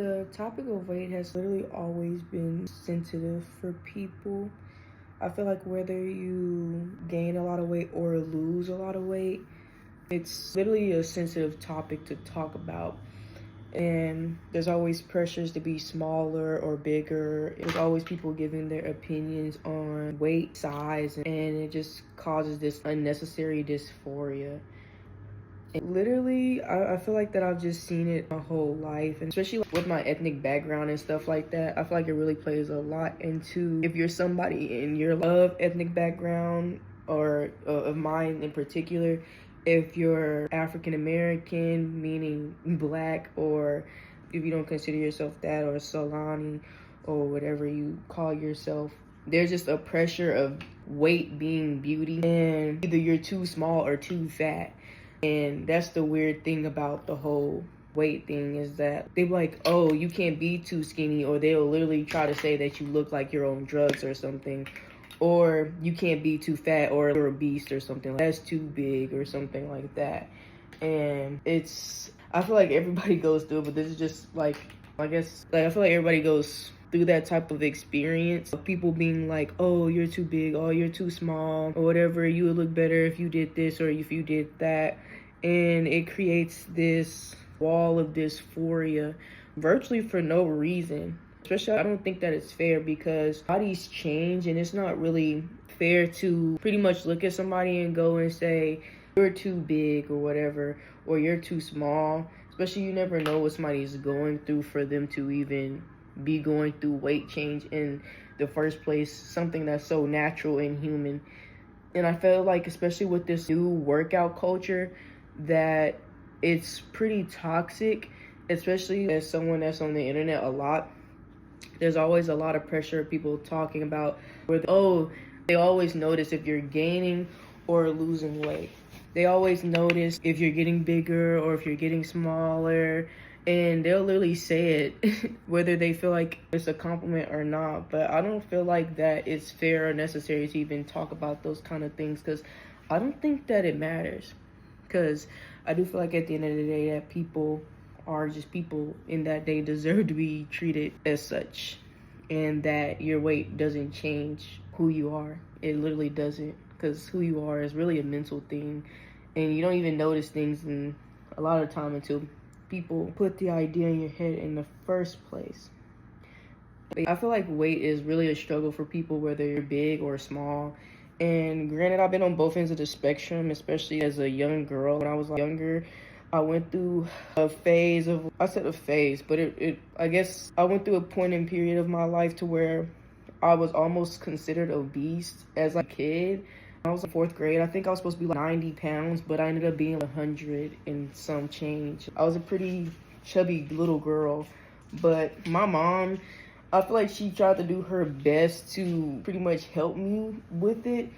The topic of weight has literally always been sensitive for people. I feel like whether you gain a lot of weight or lose a lot of weight, it's literally a sensitive topic to talk about. And there's always pressures to be smaller or bigger. There's always people giving their opinions on weight, size, and it just causes this unnecessary dysphoria. And literally, I feel like that I've just seen it my whole life, and especially with my ethnic background and stuff like that, I feel like it really plays a lot into if you're somebody in your of ethnic background or of mine in particular, if you're African American, meaning black, or if you don't consider yourself that, or Solani, or whatever you call yourself. There's just a pressure of weight being beauty, and either you're too small or too fat. And that's the weird thing about the whole weight thing, is that they're like, oh, you can't be too skinny, or they'll literally try to say that you look like you're on drugs or something, or you can't be too fat, or you're a beast or something, that's too big or something like that. And I feel like everybody goes through it, but this is just like, I guess, like, I feel like everybody goes through that type of experience of people being like, oh, you're too big, oh, you're too small, or whatever, you would look better if you did this or if you did that. And it creates this wall of dysphoria virtually for no reason. Especially, I don't think that it's fair, because bodies change, and it's not really fair to pretty much look at somebody and go and say, you're too big or whatever, or you're too small. Especially, you never know what somebody's going through for them to even be going through weight change in the first place, something that's so natural and human. And I feel like, especially with this new workout culture, that it's pretty toxic, especially as someone that's on the internet a lot. There's always a lot of pressure, people talking about where, oh, they always notice if you're gaining or losing weight. They always notice if you're getting bigger or if you're getting smaller, and they'll literally say it whether they feel like it's a compliment or not. But I don't feel like that it's fair or necessary to even talk about those kind of things, because I don't think that it matters. Because I do feel like at the end of the day that people are just people, and that they deserve to be treated as such, and that your weight doesn't change who you are. It literally doesn't, because who you are is really a mental thing, and you don't even notice things in a lot of time until people put the idea in your head in the first place. I feel like weight is really a struggle for people, whether you're big or small. And granted, I've been on both ends of the spectrum, especially as a young girl. When I was younger, I went through a phase of, I said a phase, but I guess I went through a point in period of my life to where I was almost considered obese as a kid. I was in 4th grade. I think I was supposed to be like 90 pounds, but I ended up being 100 and some change. I was a pretty chubby little girl, but my mom, I feel like she tried to do her best to pretty much help me with it,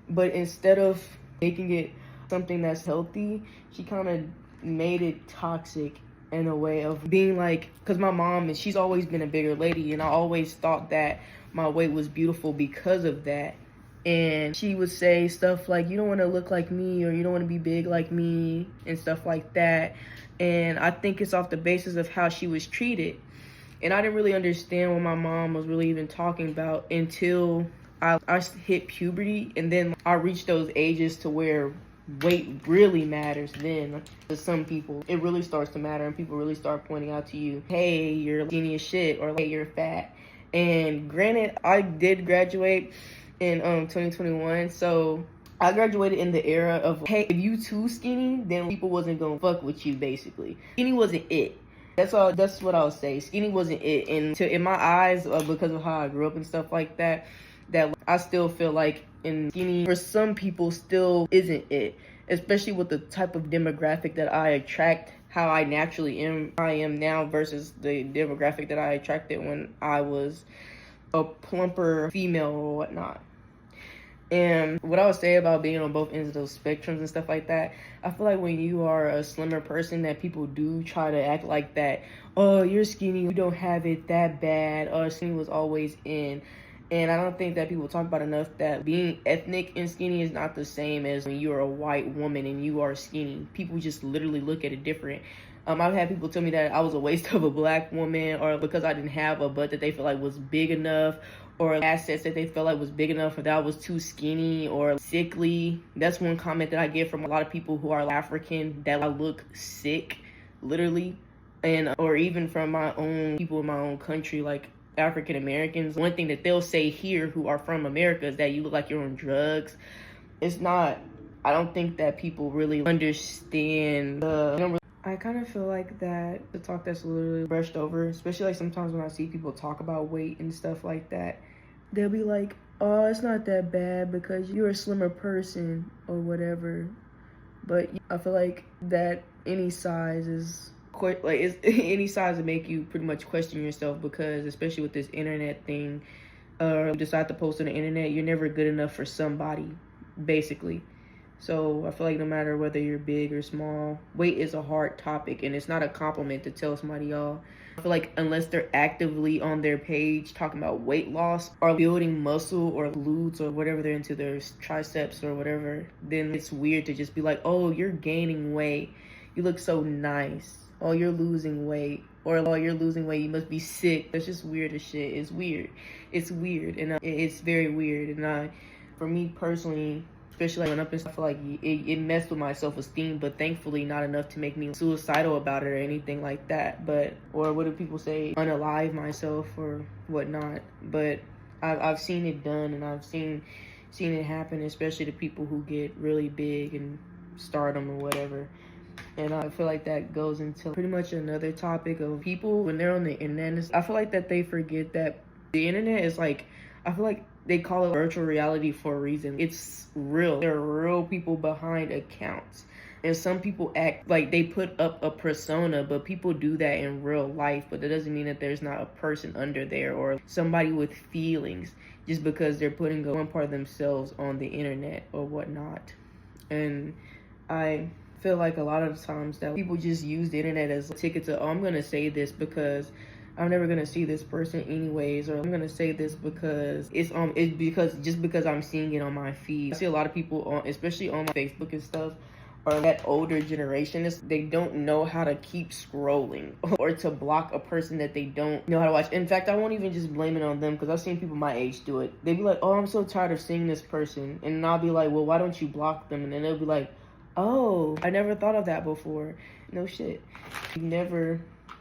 but instead of making it something that's healthy, she kind of made it toxic in a way of being like, because my mom, she's always been a bigger lady, and I always thought that my weight was beautiful because of that. And she would say stuff like, you don't want to look like me, or you don't want to be big like me, and stuff like that. And I think it's off the basis of how she was treated. And I didn't really understand what my mom was really even talking about until I hit puberty, and then I reached those ages to where weight really matters. Then to some people, it really starts to matter, and people really start pointing out to you, hey, you're skinny as shit, or hey, you're fat. And granted, I did graduate in 2021, so I graduated in the era of, hey, if you too skinny, then people wasn't gonna fuck with you, basically. Skinny wasn't it. That's what I'll say. Skinny wasn't it. And in my eyes, because of how I grew up and stuff like that, that I still feel like skinny for some people still isn't it, especially with the type of demographic that I attract, how I naturally I am now versus the demographic that I attracted when I was a plumper female or whatnot. And what I would say about being on both ends of those spectrums and stuff like that, I feel like when you are a slimmer person, that people do try to act like that, oh, you're skinny, you don't have it that bad, or skinny was always in. And I don't think that people talk about enough that being ethnic and skinny is not the same as when you're a white woman and you are skinny. People just literally look at it different. I've had people tell me that I was a waste of a black woman, or because I didn't have a butt that they feel like was big enough, or assets that they felt like was big enough, or that I was too skinny or sickly. That's one comment that I get from a lot of people who are African, that I look sick, literally. And or even from my own people in my own country, like African Americans. One thing that they'll say here who are from America is that you look like you're on drugs. It's not, I don't think that people really understand I kind of feel like that the talk that's literally brushed over, especially like sometimes when I see people talk about weight and stuff like that, they'll be like, oh, it's not that bad because you're a slimmer person or whatever. But I feel like that any size is any size would make you pretty much question yourself, because especially with this internet thing, you decide to post on the internet, you're never good enough for somebody, basically. So I feel like no matter whether you're big or small, weight is a hard topic, and it's not a compliment to tell somebody, y'all. I feel like unless they're actively on their page talking about weight loss or building muscle or glutes or whatever they're into, their triceps or whatever, then it's weird to just be like, oh, you're gaining weight, you look so nice. Oh, you're losing weight. Or, oh, you're losing weight, you must be sick. That's just weird as shit. It's weird. It's weird. And it's very weird. And for me personally, especially like when up and stuff, I feel like it messed with my self-esteem, but thankfully not enough to make me suicidal about it or anything like that. But, or what do people say, unalive myself or whatnot. But I've seen it done, and I've seen it happen, especially to people who get really big and stardom or whatever. And I feel like that goes into pretty much another topic of people when they're on the internet. I feel like that they forget that the internet is like, I feel like they call it virtual reality for a reason. It's real. There are real people behind accounts. And some people act like they put up a persona, but people do that in real life. But that doesn't mean that there's not a person under there or somebody with feelings just because they're putting one part of themselves on the internet or whatnot. And I feel like a lot of the times that people just use the internet as a ticket to, oh, I'm going to say this because I'm never going to see this person anyways, or I'm going to say this because it's because I'm seeing it on my feed. I see a lot of people especially on Facebook and stuff, or that older generation, they don't know how to keep scrolling or to block a person that they don't know how to watch. In fact, I won't even just blame it on them, because I've seen people my age do it. They'd be like, oh, I'm so tired of seeing this person. And I'll be like, well, why don't you block them? And then they'll be like, oh, I never thought of that before. No shit. You never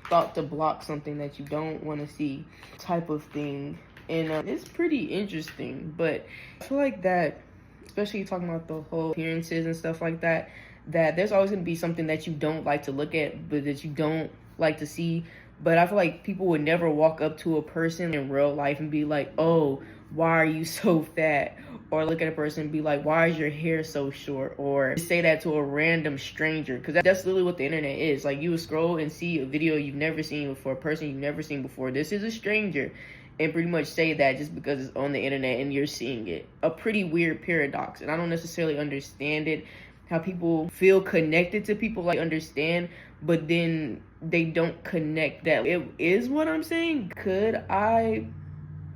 thought to block something that you don't want to see, type of thing. And it's pretty interesting. But I feel like that, especially talking about the whole appearances and stuff like that, that there's always going to be something that you don't like to look at, but that you don't like to see. But I feel like people would never walk up to a person in real life and be like, oh, why are you so fat? Or look at a person and be like, why is your hair so short? Or say that to a random stranger, because that's literally what the internet is. Like, you would scroll and see a video you've never seen before, a person you've never seen before. This is a stranger. And pretty much say that just because it's on the internet and you're seeing it. A pretty weird paradox. And I don't necessarily understand it, how people feel connected to people, like understand, but then they don't connect that. It is what I'm saying. Could I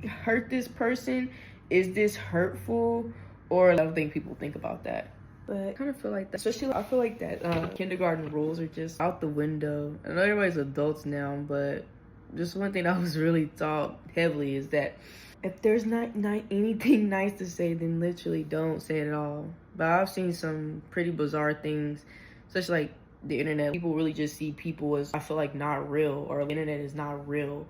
hurt this person? Is this hurtful? Or I don't think people think about that. But I kind of feel like that, especially I feel like that kindergarten rules are just out the window. I know everybody's adults now, but just one thing I was really taught heavily is that if there's not anything nice to say, then literally don't say it at all. But I've seen some pretty bizarre things, such like the internet. People really just see people as, I feel like, not real, or the internet is not real.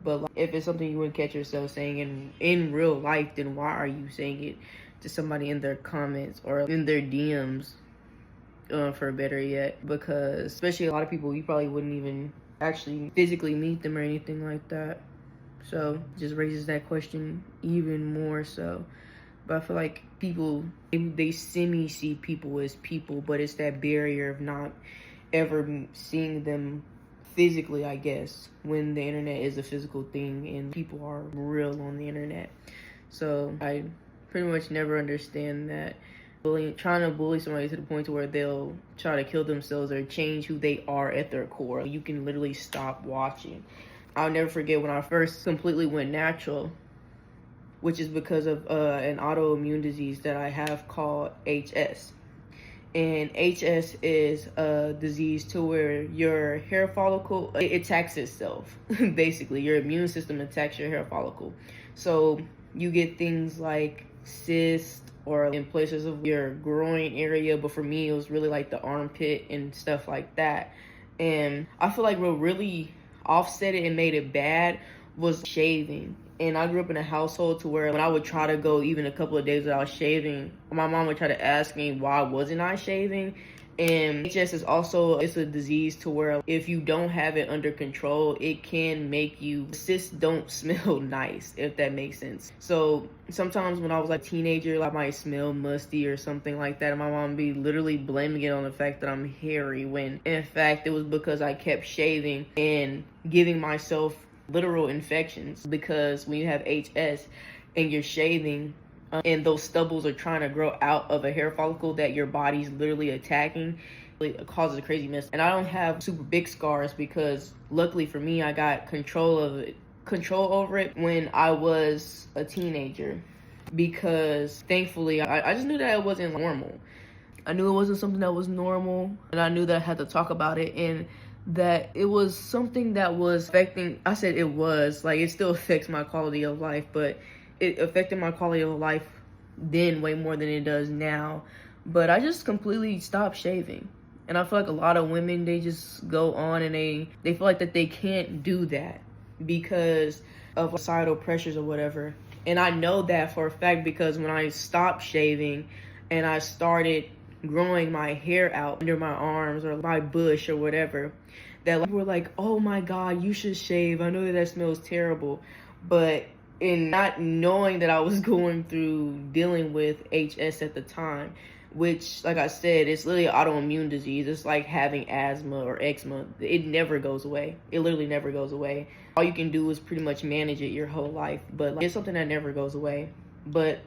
But like, if it's something you wouldn't catch yourself saying in real life, then why are you saying it to somebody in their comments or in their DMs, for better yet? Because especially a lot of people, you probably wouldn't even actually physically meet them or anything like that. So it just raises that question even more so. But I feel like people, they semi-see people as people, but it's that barrier of not ever seeing them physically, I guess, when the internet is a physical thing and people are real on the internet. So I pretty much never understand that trying to bully somebody to the point to where they'll try to kill themselves or change who they are at their core. You can literally stop watching. I'll never forget when I first completely went natural, which is because of an autoimmune disease that I have called HS. And HS is a disease to where your hair follicle, it attacks itself. Basically, your immune system attacks your hair follicle. So you get things like cysts or in places of your groin area. But for me, it was really like the armpit and stuff like that. And I feel like what really offset it and made it bad was shaving. And I grew up in a household to where when I would try to go even a couple of days without shaving, my mom would try to ask me why wasn't I shaving. And HS is also, it's a disease to where if you don't have it under control, it can make you, cysts don't smell nice, if that makes sense. So sometimes when I was like a teenager, I might smell musty or something like that, and my mom would be literally blaming it on the fact that I'm hairy, when in fact it was because I kept shaving and giving myself literal infections. Because when you have HS and you're shaving, and those stubbles are trying to grow out of a hair follicle that your body's literally attacking, it causes a crazy mess. And I don't have super big scars because luckily for me, I got control over it when I was a teenager, because thankfully I just knew that it wasn't normal. I knew it wasn't something that was normal, and I knew that I had to talk about it, and that it was something that was affecting, I said it was, like it still affects my quality of life, but it affected my quality of life then way more than it does now. But I just completely stopped shaving. And I feel like a lot of women, they just go on and they feel like that they can't do that because of societal pressures or whatever. And I know that for a fact because when I stopped shaving and I started growing my hair out under my arms or my bush or whatever, that people were like, oh my God, you should shave. I know that smells terrible. But in not knowing that I was going through dealing with HS at the time, which, like I said, it's literally an autoimmune disease. It's like having asthma or eczema. It never goes away. It literally never goes away. All you can do is pretty much manage it your whole life. But like, it's something that never goes away. But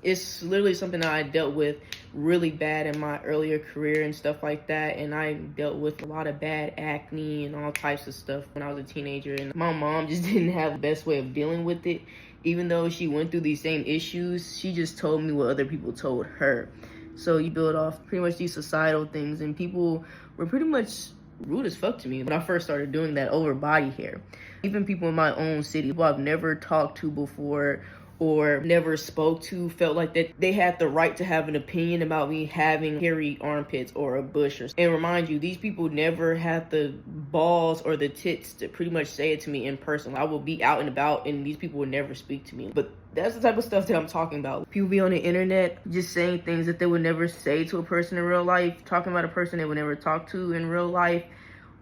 it's literally something that I dealt with really bad in my earlier career and stuff like that. And I dealt with a lot of bad acne and all types of stuff when I was a teenager. And my mom just didn't have the best way of dealing with it. Even though she went through these same issues, she just told me what other people told her. So you build off pretty much these societal things, and people were pretty much rude as fuck to me when I first started doing that over body hair. Even people in my own city who I've never talked to before or never spoke to felt like that they had the right to have an opinion about me having hairy armpits or a bush. And remind you, these people never had the balls or the tits to pretty much say it to me in person. I will be out and about and these people would never speak to me. But that's the type of stuff that I'm talking about. People be on the internet just saying things that they would never say to a person in real life, talking about a person they would never talk to in real life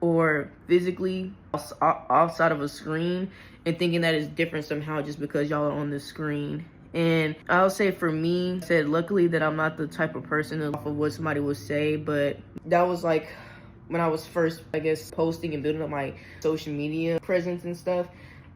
or physically outside of a screen, and thinking that it's different somehow just because y'all are on the screen. And I'll say for me, I said luckily that I'm not the type of person off of what somebody would say, but that was like when I was first, I guess, posting and building up my social media presence and stuff.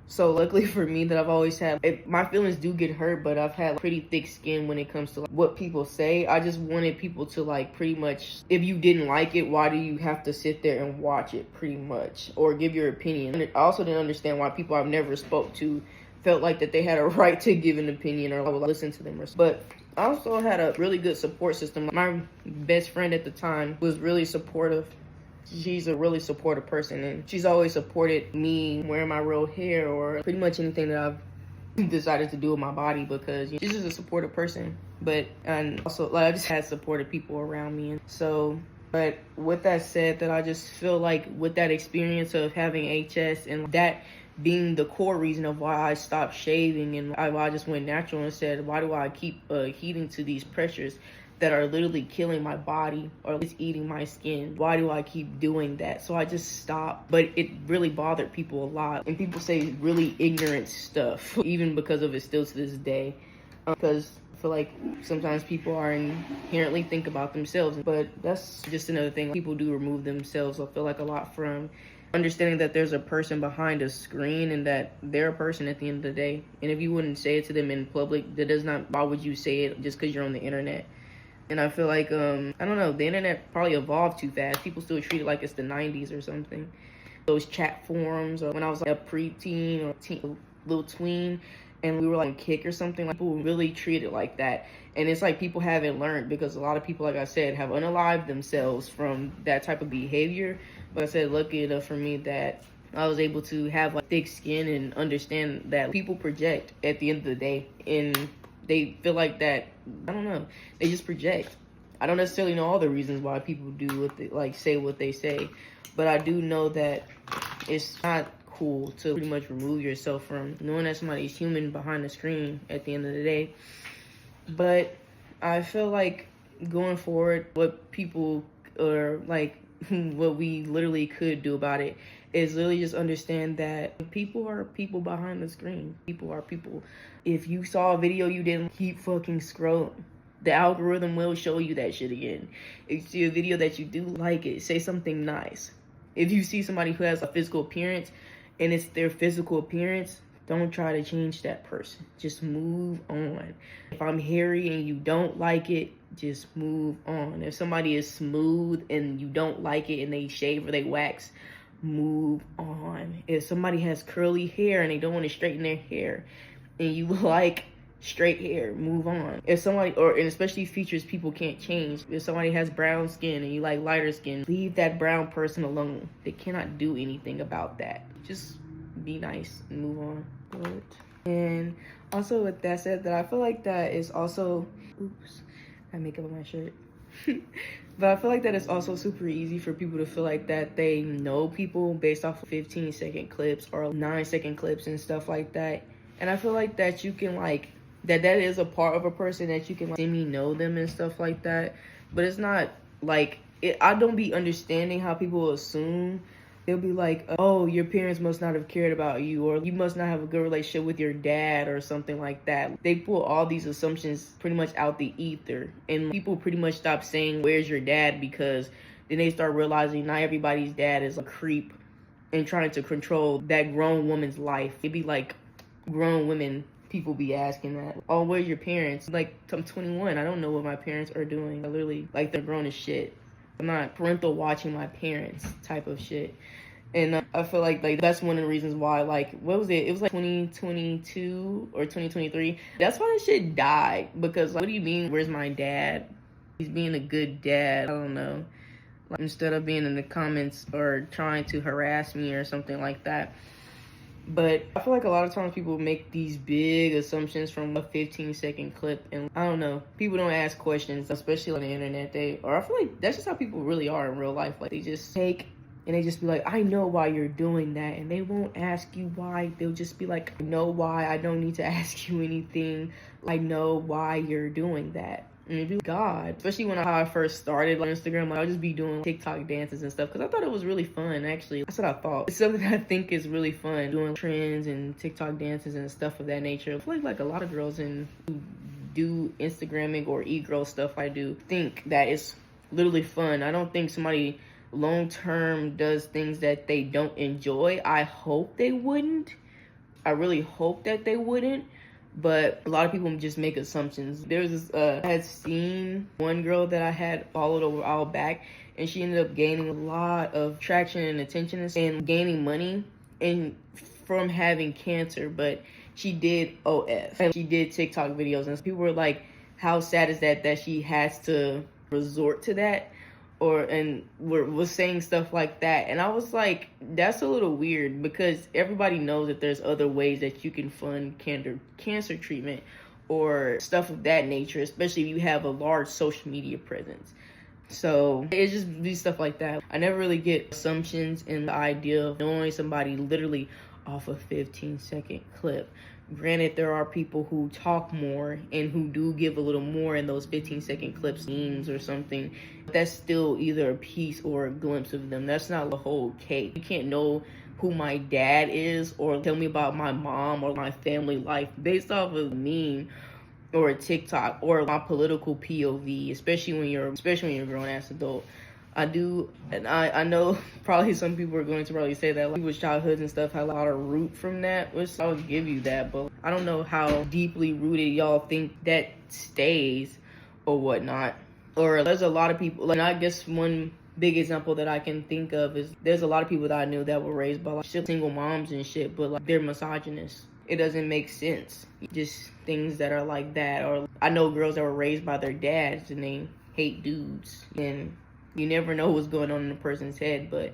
So luckily for me that I've always had, my feelings do get hurt, but I've had pretty thick skin when it comes to like, what people say. I just wanted people to like pretty much, if you didn't like it, why do you have to sit there and watch it pretty much or give your opinion? And I also didn't understand why people I've never spoke to felt like that they had a right to give an opinion or I would listen to them. But I also had a really good support system. My best friend at the time was really supportive. She's a really supportive person, and she's always supported me wearing my real hair or pretty much anything that I've decided to do with my body, because she's just a supportive person. And also, like, I just had supportive people around me. And so, but with that said, that I just feel like with that experience of having HS and that being the core reason of why I stopped shaving and why I just went natural and said, why do I keep heeding to these pressures that are literally killing my body or at least eating my skin? Why do I keep doing that? So I just stopped. But it really bothered people a lot. And people say really ignorant stuff, even because of it still to this day. Because I feel like sometimes people are inherently think about themselves. But that's just another thing. People do remove themselves, I feel like, a lot from understanding that there's a person behind a screen and that they're a person at the end of the day. And if you wouldn't say it to them in public, that does not, why would you say it just because you're on the internet? And I feel like, I don't know, the internet probably evolved too fast. People still treat it like it's the 90s or something. Those chat forums, or when I was like a preteen or little tween, and we were like kick or something, like, people really treat it like that. And it's like people haven't learned, because a lot of people, like I said, have unalived themselves from that type of behavior. But I said, lucky enough for me that I was able to have like thick skin and understand that people project at the end of the day, and they feel like that, I don't know, they just project. I don't necessarily know all the reasons why people do what they like, say what they say, but I do know that it's not cool to pretty much remove yourself from knowing that somebody's human behind the screen at the end of the day. But I feel like going forward, what people, or like what we literally could do about it, is literally just understand that people are people behind the screen. People are people. If you saw a video you didn't, keep fucking scrolling. The algorithm will show you that shit again. If you see a video that you do like it, say something nice. If you see somebody who has a physical appearance and it's their physical appearance, don't try to change that person. Just move on. If I'm hairy and you don't like it, just move on. If somebody is smooth and you don't like it and they shave or they wax, move on. If somebody has curly hair and they don't want to straighten their hair and you like straight hair, move on. If somebody, and especially features people can't change, if somebody has brown skin and you like lighter skin, leave that brown person alone. They cannot do anything about that. Just be nice and move on. And also with that said, that I feel like that is also, oops, I have makeup on my shirt. But I feel like that it's also super easy for people to feel like that they know people based off of 15-second clips or 9-second clips and stuff like that. And I feel like that you can like, that is a part of a person that you can like semi-know them and stuff like that. But it's not like, I don't be understanding how people assume. They'll be like, oh, your parents must not have cared about you, or you must not have a good relationship with your dad or something like that. They pull all these assumptions pretty much out the ether. And people pretty much stop saying, where's your dad? Because then they start realizing not everybody's dad is a creep and trying to control that grown woman's life. It'd be like grown women, people be asking that. Oh, where's your parents? Like, I'm 21. I don't know what my parents are doing. I literally, like, they're grown as shit. I'm not parental watching my parents type of shit. And I feel like that's one of the reasons why, like, what was it? It was like 2022 or 2023. That's why that shit died. Because, like, what do you mean, where's my dad? He's being a good dad. I don't know. Like, instead of being in the comments or trying to harass me or something like that. But I feel like a lot of times people make these big assumptions from a 15-second clip, and I don't know, people don't ask questions, especially on the internet. I feel like that's just how people really are in real life. Like, they just take and they just be like, I know why you're doing that, and they won't ask you why. They'll just be like, I know why, I don't need to ask you anything, I know why you're doing that. And it'd be God, especially when I first started like Instagram, like, I'll just be doing TikTok dances and stuff because I thought it was really fun. Actually, that's what I thought. It's something I think is really fun, doing trends and TikTok dances and stuff of that nature. I feel like a lot of girls who do Instagramming or e-girl stuff, I do think that it's literally fun. I don't think somebody long term does things that they don't enjoy. I hope they wouldn't. I really hope that they wouldn't. But a lot of people just make assumptions. There's this, I had seen one girl that I had followed a while back, and she ended up gaining a lot of traction and attention and gaining money and from having cancer. But she did OF, and she did TikTok videos, and people were like, how sad is that she has to resort to that? And was saying stuff like that. And I was like, that's a little weird, because everybody knows that there's other ways that you can fund cancer treatment or stuff of that nature, especially if you have a large social media presence. So it's just these stuff like that. I never really get assumptions in the idea of knowing somebody literally off a 15-second clip. Granted, there are people who talk more and who do give a little more in those 15-second clips, memes or something. That's still either a piece or a glimpse of them. That's not the whole cake. You can't know who my dad is or tell me about my mom or my family life based off of a meme or a TikTok or my political POV, especially when you're a grown-ass adult. I do, and I know probably some people are going to probably say that like, people's childhoods and stuff have a lot of root from that, which I would give you that, but I don't know how deeply rooted y'all think that stays or whatnot. Or there's a lot of people, like, I guess one big example that I can think of is there's a lot of people that I knew that were raised by like single moms and shit, but like they're misogynists. it doesn't make sense. Just things that are like that. Or I know girls that were raised by their dads and they hate dudes, and you never know what's going on in a person's head. But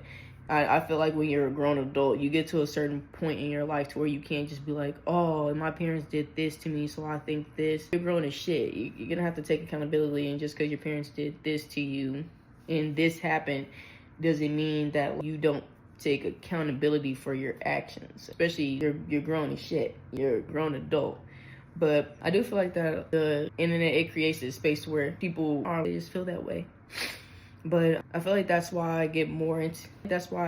I feel like when you're a grown adult, you get to a certain point in your life to where you can't just be like, oh, my parents did this to me, so I think this. You're grown as shit. You're gonna have to take accountability, and just because your parents did this to you and this happened doesn't mean that you don't take accountability for your actions. Especially you're grown as shit. You're a grown adult. But I do feel like that the internet, it creates this space where people just feel that way. But I feel like that's why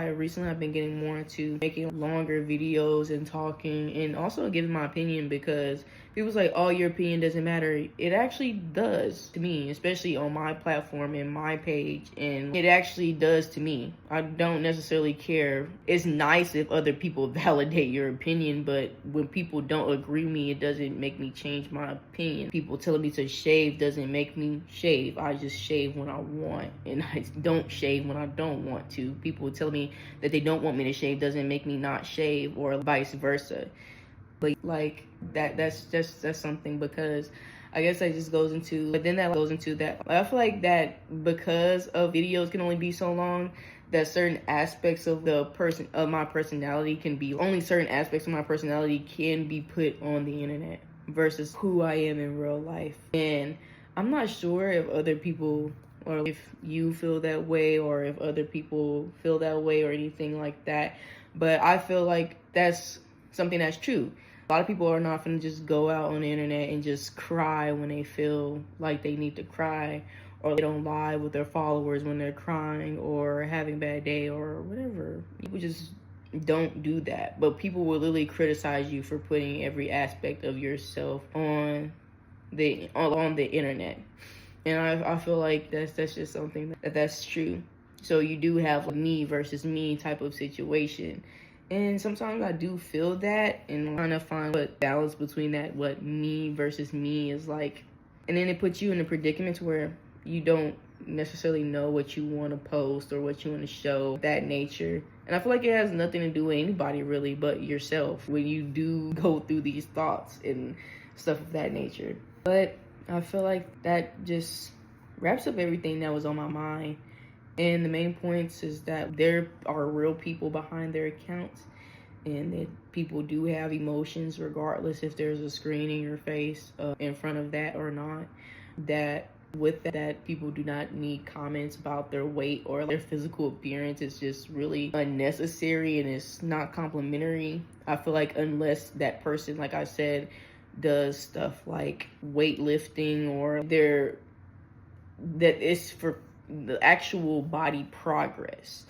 recently I've been getting more into making longer videos and talking, and also giving my opinion, because people's like, oh, your opinion doesn't matter. It actually does to me, especially on my platform and my page, and it actually does to me. I don't necessarily care. It's nice if other people validate your opinion, but when people don't agree with me, it doesn't make me change my opinion. People telling me to shave doesn't make me shave. I just shave when I want, and I don't shave when I don't want to. People tell me that they don't want me to shave doesn't make me not shave, or vice versa. But like that's something, because I guess that just goes into, but then that goes into that. I feel like that because of videos can only be so long, that certain aspects of my personality can be, only certain aspects of my personality can be put on the internet versus who I am in real life. And I'm not sure if other people, or if you feel that way, or if other people feel that way, or anything like that. But I feel like that's something that's true. A lot of people are not going to just go out on the internet and just cry when they feel like they need to cry, or they don't lie with their followers when they're crying or having a bad day or whatever. People just don't do that. But people will literally criticize you for putting every aspect of yourself on the internet. And I feel like that's just something that's true. So you do have a me versus me type of situation. And sometimes I do feel that, and trying to find what balance between that, what me versus me is like. And then it puts you in a predicament where you don't necessarily know what you want to post or what you want to show, that nature. And I feel like it has nothing to do with anybody really but yourself when you do go through these thoughts and stuff of that nature. But I feel like that just wraps up everything that was on my mind. And the main points is that there are real people behind their accounts, and that people do have emotions regardless if there's a screen in your face in front of that or not. That with that, people do not need comments about their weight or their physical appearance. It's just really unnecessary, and it's not complimentary. I feel like unless that person, like I said, does stuff like weightlifting, or that is for the actual body progress,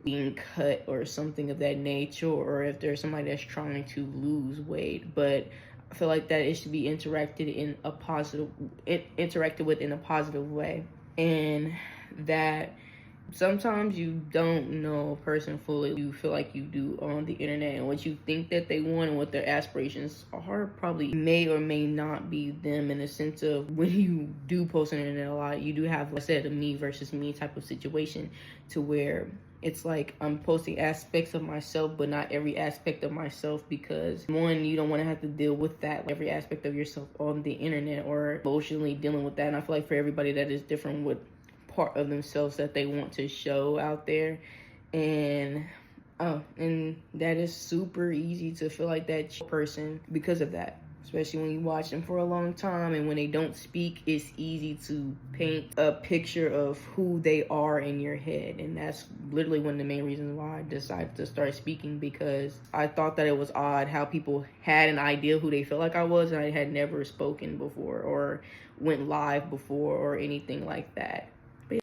being cut or something of that nature, or if there's somebody that's trying to lose weight. But I feel like that it should be interacted with in a positive way, and that sometimes you don't know a person fully. You feel like you do on the internet, and what you think that they want and what their aspirations are probably may or may not be them, in the sense of when you do post on the internet a lot, you do have, like I said, a me versus me type of situation, to where it's like I'm posting aspects of myself, but not every aspect of myself, because one, you don't want to have to deal with that, like, every aspect of yourself on the internet, or emotionally dealing with that. And I feel like for everybody that is different with part of themselves that they want to show out there. And that is super easy to feel like that person because of that, especially when you watch them for a long time, and when they don't speak, it's easy to paint a picture of who they are in your head. And that's literally one of the main reasons why I decided to start speaking, because I thought that it was odd how people had an idea who they felt like I was, and I had never spoken before or went live before or anything like that.